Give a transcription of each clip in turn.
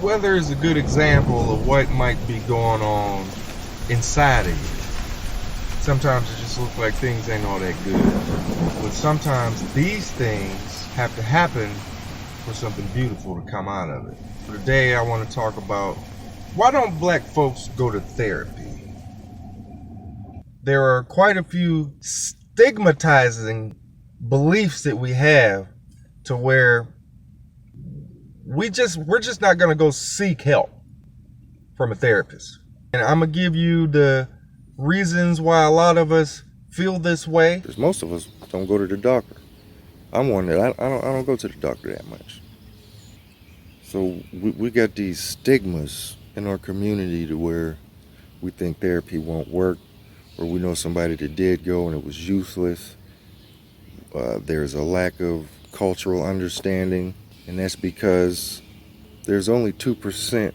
weather is a good example of what might be going on inside of you. Sometimes it just looks like things ain't all that good. But sometimes these things have to happen for something beautiful to come out of it. Today I want to talk about, why don't black folks go to therapy? There are quite a few stigmatizing beliefs that we have to where we're just not going to go seek help from a therapist. And I'm going to give you the reasons why a lot of us feel this way. Because most of us don't go to the doctor. I'm one that I don't go to the doctor that much. So we got these stigmas in our community to where we think therapy won't work, or we know somebody that did go and it was useless. There's a lack of cultural understanding, and that's because there's only 2%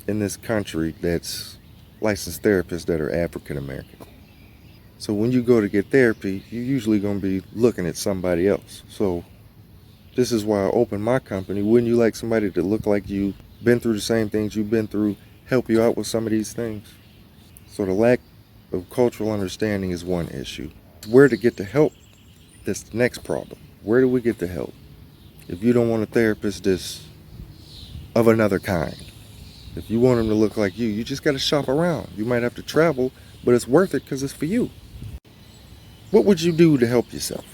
in this country that's licensed therapists that are African American. So when you go to get therapy, you're usually going to be looking at somebody else. So this is why I opened my company. Wouldn't you like somebody to look like you, been through the same things you've been through, help you out with some of these things? So the lack of cultural understanding is one issue. Where to get the help, that's the next problem. Where do we get the help? If you don't want a therapist that's of another kind, if you want them to look like you just got to shop around. You might have to travel, but it's worth it because it's for you. What would you do to help yourself?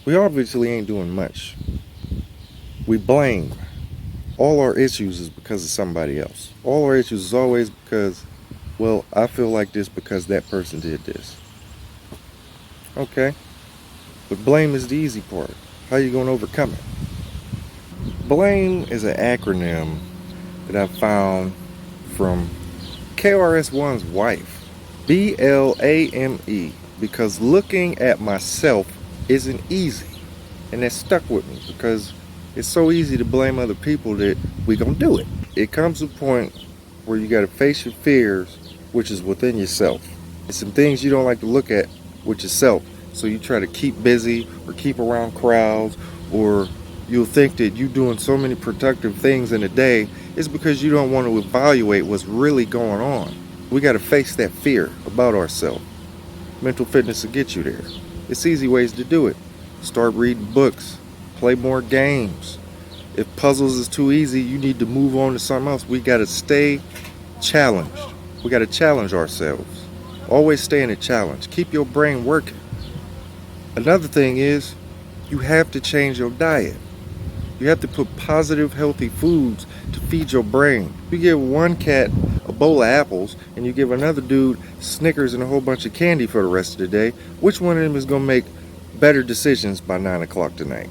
We obviously ain't doing much. We blame. All our issues is because of somebody else. All our issues is always because, well, I feel like this because that person did this. Okay, but blame is the easy part. How you going to overcome it? Blame is an acronym that I found from KRS-One's wife, BLAME, because looking at myself isn't easy. And that stuck with me because it's so easy to blame other people that we gonna do it. It comes to a point where you gotta face your fears, which is within yourself. It's some things you don't like to look at with yourself. So you try to keep busy or keep around crowds, or you'll think that you're doing so many productive things in a day. It's because you don't want to evaluate what's really going on. We got to face that fear about ourselves. Mental fitness will get you there. It's easy ways to do it. Start reading books, play more games. If puzzles is too easy, you need to move on to something else. We got to stay challenged. We got to challenge ourselves. Always stay in a challenge. Keep your brain working. Another thing is, you have to change your diet. You have to put positive, healthy foods to feed your brain. You give one cat a bowl of apples and you give another dude Snickers and a whole bunch of candy for the rest of the day, which one of them is going to make better decisions by 9 o'clock tonight?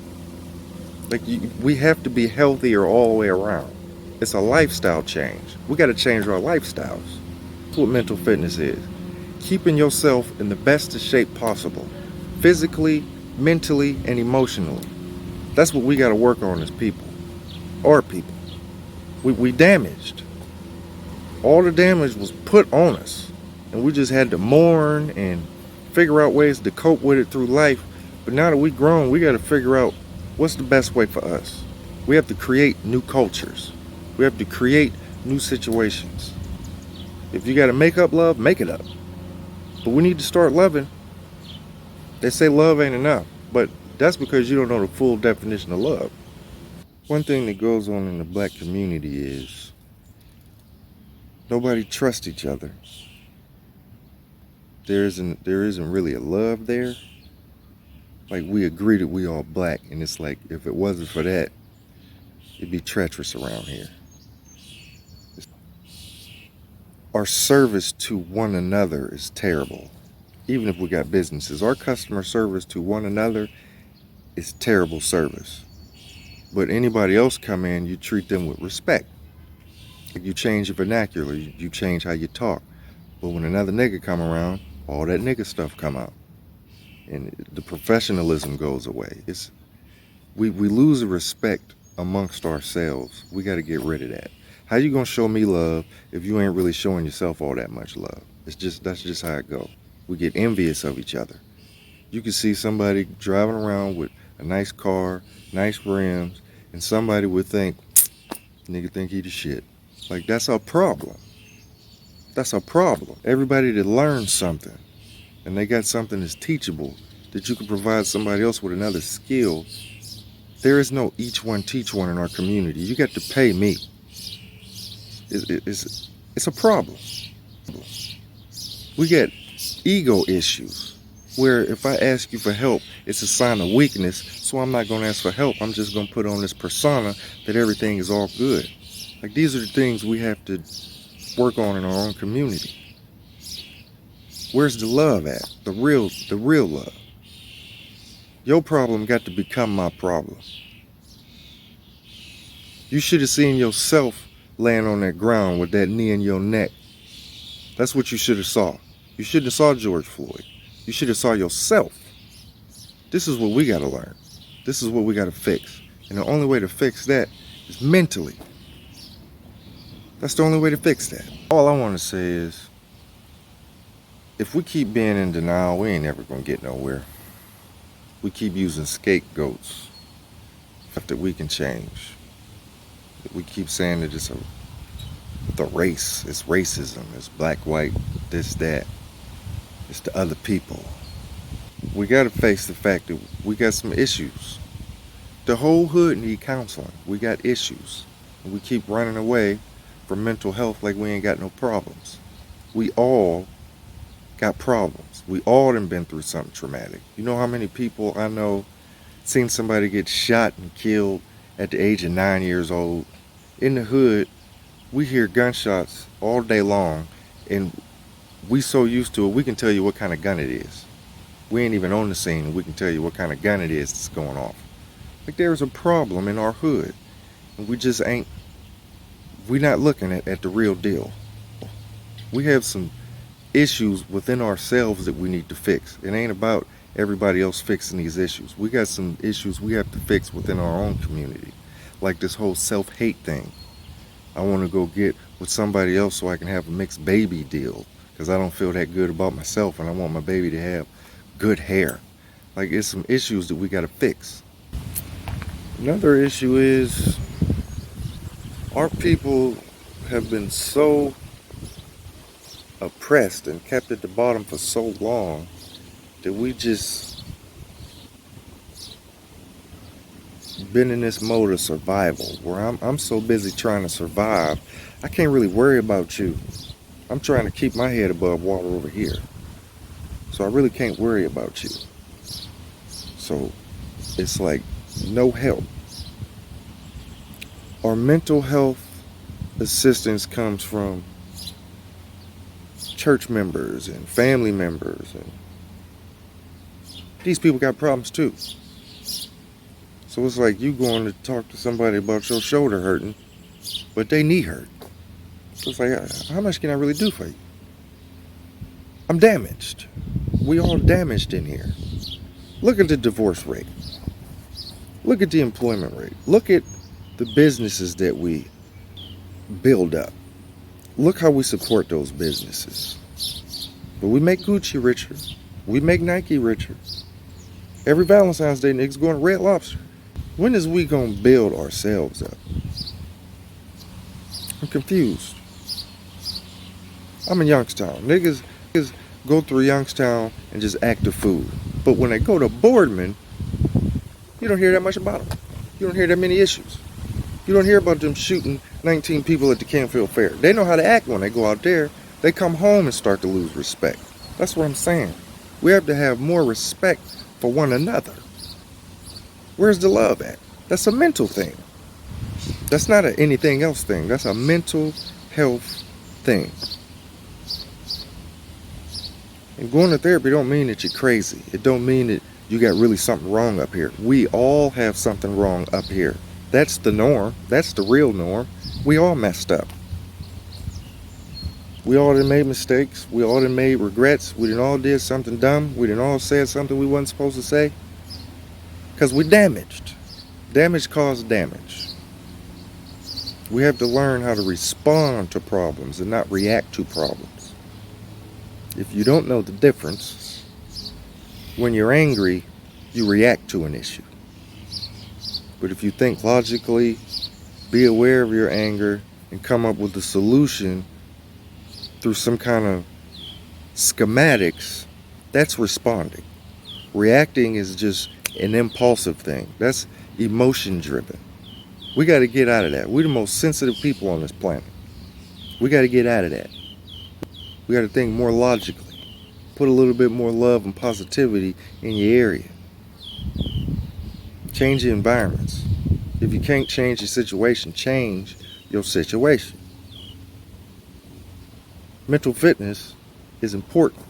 We have to be healthier all the way around. It's a lifestyle change. We got to change our lifestyles. That's what mental fitness is. Keeping yourself in the best of shape possible. Physically, mentally, and emotionally. That's what we got to work on as people. Our people. We damaged. All the damage was put on us. And we just had to mourn and figure out ways to cope with it through life. But now that we grown, we got to figure out what's the best way for us. We have to create new cultures. We have to create new situations. If you got to make up love, make it up. But we need to start loving. They say love ain't enough, but that's because you don't know the full definition of love. One thing that goes on in the black community is nobody trusts each other. There isn't really a love there. Like, we agree that we all black, and it's like, if it wasn't for that, it'd be treacherous around here. Our service to one another is terrible. Even if we got businesses, our customer service to one another is terrible service. But anybody else come in, you treat them with respect. If you change your vernacular, you change how you talk. But when another nigga come around, all that nigga stuff come out. And the professionalism goes away. We lose the respect amongst ourselves. We got to get rid of that. How you gonna show me love if you ain't really showing yourself all that much love? That's just how it go. We get envious of each other. You can see somebody driving around with a nice car, nice rims, and somebody would think, Nigga think he the shit. Like, that's our problem. That's a problem. Everybody that learns something and they got something that's teachable that you can provide somebody else with another skill. There is no each one teach one in our community. You got to pay me. It's a problem. We got ego issues where if I ask you for help, it's a sign of weakness. So I'm not going to ask for help. I'm just going to put on this persona that everything is all good. Like, these are the things we have to work on in our own community. Where's the love at? The real love. Your problem got to become my problem. You should have seen yourself laying on that ground with that knee in your neck. That's what you should have saw. You shouldn't have saw George Floyd. You should have saw yourself. This is what we got to learn. This is what we got to fix. And the only way to fix that is mentally. That's the only way to fix that. All I want to say is, if we keep being in denial, we ain't never going to get nowhere. We keep using scapegoats that we can change. We keep saying that it's the race, it's racism, it's black, white, this, that. It's the other people. We got to face the fact that we got some issues. The whole hood need counseling. We got issues. And we keep running away from mental health like we ain't got no problems. We all got problems. We all done been through something traumatic. You know how many people I know seen somebody get shot and killed at the age of 9 years old? In the hood, we hear gunshots all day long, and we so used to it, we can tell you what kind of gun it is. We ain't even on the scene, and we can tell you what kind of gun it is that's going off. Like, there's a problem in our hood, and we're not looking at the real deal. We have some issues within ourselves that we need to fix. It ain't about everybody else fixing these issues. We got some issues we have to fix within our own community. Like this whole self-hate thing. I want to go get with somebody else so I can have a mixed baby deal because I don't feel that good about myself and I want my baby to have good hair. Like, it's some issues that we got to fix. Another issue is our people have been so oppressed and kept at the bottom for so long that we just been in this mode of survival where I'm so busy trying to survive, I can't really worry about you. I'm trying to keep my head above water over here. So I really can't worry about you. So it's like no help. Our mental health assistance comes from church members and family members, and these people got problems too. So it's like you going to talk to somebody about your shoulder hurting, but they knee hurt. So it's like, how much can I really do for you? I'm damaged. We all damaged in here. Look at the divorce rate. Look at the employment rate. Look at the businesses that we build up. Look how we support those businesses. But we make Gucci richer. We make Nike richer. Every Valentine's Day, niggas going to Red Lobster. When is we going to build ourselves up? I'm confused. I'm in Youngstown. Niggas go through Youngstown and just act a fool. But when they go to Boardman, you don't hear that much about them. You don't hear that many issues. You don't hear about them shooting 19 people at the Canfield Fair. They know how to act when they go out there. They come home and start to lose respect. That's what I'm saying. We have to have more respect for one another. Where's the love at? That's a mental thing. That's not an anything else thing. That's a mental health thing. And going to therapy don't mean that you're crazy. It don't mean that you got really something wrong up here. We all have something wrong up here. That's the norm. That's the real norm. We all messed up. We all done made mistakes. We all done made regrets. We done all did something dumb. We done all said something we wasn't supposed to say. Because we damaged. Damage caused damage. We have to learn how to respond to problems and not react to problems. If you don't know the difference, when you're angry, you react to an issue. But if you think logically, be aware of your anger, and come up with a solution through some kind of schematics, that's responding. Reacting is just an impulsive thing. That's emotion driven. We got to get out of that. We're the most sensitive people on this planet. We got to get out of that. We got to think more logically. Put a little bit more love and positivity in your area. Change your environments. If you can't change your situation, change your situation. Mental fitness is important,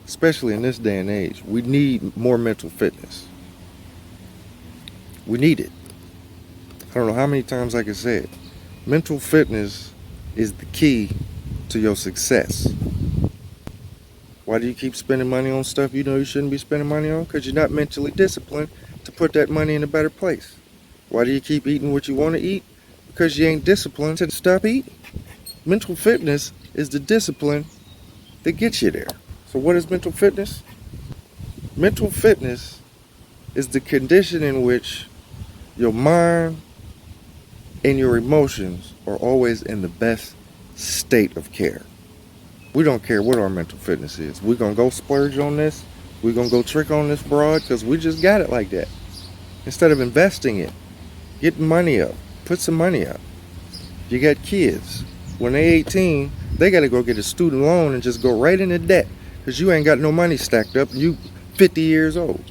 especially in this day and age. We need more mental fitness. We need it. I don't know how many times I can say it. Mental fitness is the key to your success. Why do you keep spending money on stuff you know you shouldn't be spending money on? Because you're not mentally disciplined to put that money in a better place. Why do you keep eating what you want to eat? Because you ain't disciplined to stop eating. Mental fitness is the discipline that gets you there. So what is mental fitness? Mental fitness is the condition in which your mind and your emotions are always in the best state of care. We don't care what our mental fitness is. We're going to go splurge on this. We're going to go trick on this broad because we just got it like that. Instead of investing it, getting money up, put some money up. You got kids. When they're 18, they got to go get a student loan and just go right into debt because you ain't got no money stacked up. You 50 years old.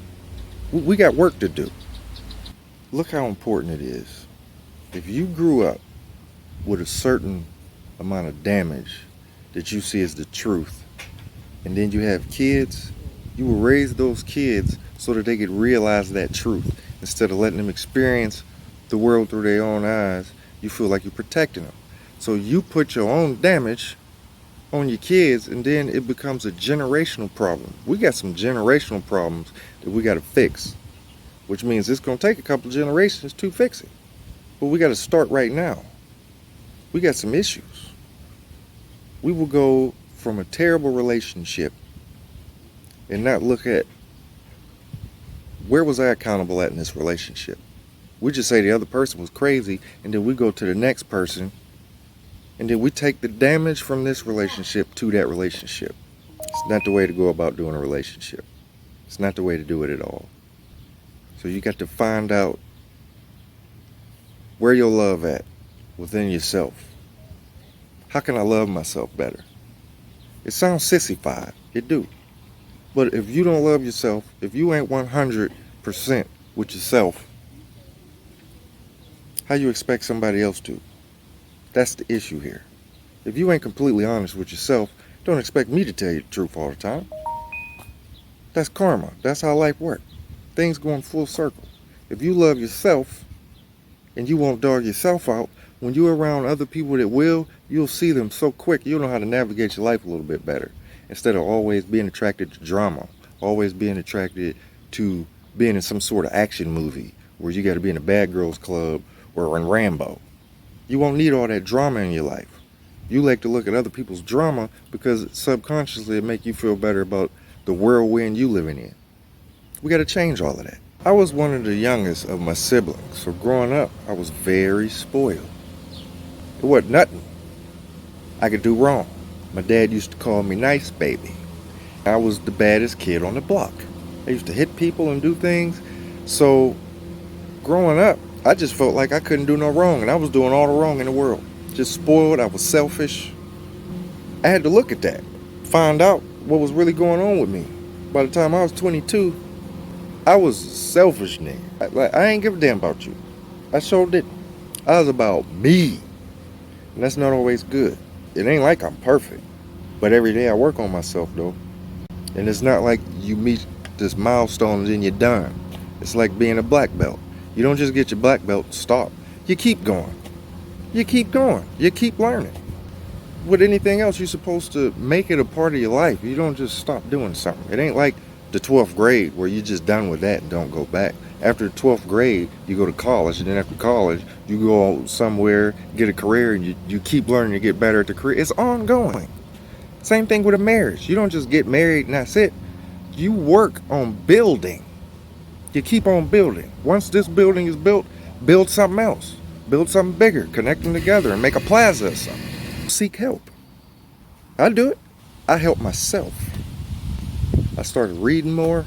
We got work to do. Look how important it is. If you grew up with a certain amount of damage that you see as the truth, and then you have kids, you will raise those kids so that they could realize that truth. Instead of letting them experience the world through their own eyes, you feel like you're protecting them. So you put your own damage on your kids, and then it becomes a generational problem. We got some generational problems that we got to fix, which means it's going to take a couple generations to fix it. But we got to start right now. We got some issues. We will go from a terrible relationship and not look at where was I accountable at in this relationship. We just say the other person was crazy, and then we go to the next person, and then we take the damage from this relationship to that relationship. It's not the way to go about doing a relationship. It's not the way to do it at all. So you got to find out where your love at within yourself. How can I love myself better? It sounds sissified. It do. But if you don't love yourself, if you ain't 100% with yourself, how you expect somebody else to? That's the issue here. If you ain't completely honest with yourself, don't expect me to tell you the truth all the time. That's karma. That's how life works. Things go in full circle. If you love yourself and you won't dog yourself out, when you're around other people that will, you'll see them so quick, you'll know how to navigate your life a little bit better. Instead of always being attracted to drama, always being attracted to being in some sort of action movie where you got to be in a bad girls club or in Rambo. You won't need all that drama in your life. You like to look at other people's drama because subconsciously it make you feel better about the whirlwind you living in. We got to change all of that. I was one of the youngest of my siblings, so growing up, I was very spoiled. It wasn't nothing I could do wrong. My dad used to call me nice baby. I was the baddest kid on the block. I used to hit people and do things. So growing up, I just felt like I couldn't do no wrong, and I was doing all the wrong in the world. Just spoiled, I was selfish. I had to look at that, find out what was really going on with me. By the time I was 22, I was selfish nigga. I ain't give a damn about you. I sure didn't. I was about me. And that's not always good. It ain't like I'm perfect. But every day I work on myself though. And it's not like you meet this milestone and then you're done. It's like being a black belt. You don't just get your black belt and stop. You keep going. You keep going. You keep learning. With anything else, you're supposed to make it a part of your life. You don't just stop doing something. It ain't like the 12th grade where you're just done with that and don't go back. After the 12th grade, you go to college, and then after college, you go somewhere, get a career, and you keep learning to get better at the career. It's ongoing. Same thing with a marriage. You don't just get married and that's it. You work on building. You keep on building. Once this building is built, build something else. build something bigger, connect them together, and make a plaza or something. Seek help. I do it. I help myself. I started reading more,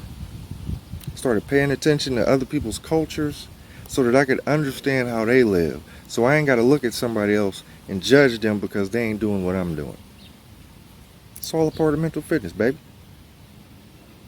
started paying attention to other people's cultures so that I could understand how they live. So I ain't got to look at somebody else and judge them because they ain't doing what I'm doing. It's all a part of mental fitness, baby.